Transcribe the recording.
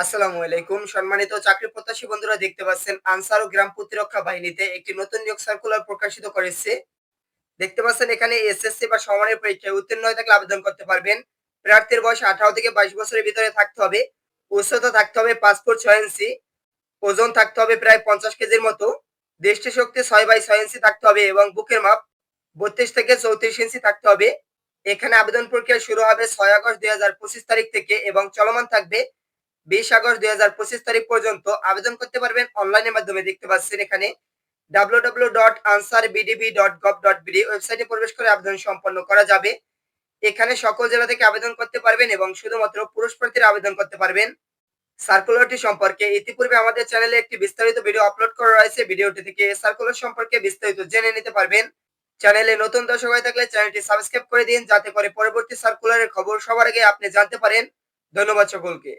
আসসালামু আলাইকুম। সম্মানিত চাকরি প্রত্যাশী বন্ধুরা, দেখতে পাচ্ছেন আনসার ও গ্রাম প্রতিরক্ষা বাহিনীতে একটি নতুন নিয়োগ সার্কুলার প্রকাশিত করেছে। দেখতে পাচ্ছেন এখানে এসএসসি বা সমমানের পরীক্ষায় উত্তীর্ণ হয়ে থাকলে আবেদন করতে পারবেন। প্রার্থীর বয়স 18 থেকে 22 বছরের ভিতরে থাকতে হবে। উচ্চতা থাকতে হবে 5 ফুট 6 ইঞ্চি। ওজন থাকতে হবে প্রায় 50 কেজির মতো। দৃষ্টিশক্তি 6/6 ইঞ্চি থাকতে হবে এবং বুকের মাপ 32 থেকে 34 ইঞ্চি থাকতে হবে। এখানে আবেদন প্রক্রিয়া শুরু হবে 6 আগস্ট 2025 তারিখ থেকে এবং চলমান থাকবে 20 আগস্ট 2025 তারিখ পর্যন্ত। আবেদন করতে পারবেন অনলাইনের মাধ্যমে। দেখতে পাচ্ছেন এখানে www.ansarbdb.gov.bd ওয়েবসাইটে প্রবেশ করে আবেদন সম্পন্ন করা যাবে। এখানে সকল জেলা থেকে আবেদন করতে পারবেন এবং শুধুমাত্র পুরুষ প্রার্থীরা আবেদন করতে পারবেন। সার্কুলারটি সম্পর্কে ইতিপূর্বে আমাদের চ্যানেলে একটি বিস্তারিত ভিডিও আপলোড করা রয়েছে। ভিডিওটি থেকে সার্কুলার সম্পর্কে বিস্তারিত জেনে নিতে পারবেন। চ্যানেলে নতুন দর্শক হয়ে থাকলে চ্যানেলটি সাবস্ক্রাইব করে দিন, যাতে করে পরবর্তী সার্কুলারের খবর সবার আগে আপনি জানতে পারেন। ধন্যবাদ সকলকে।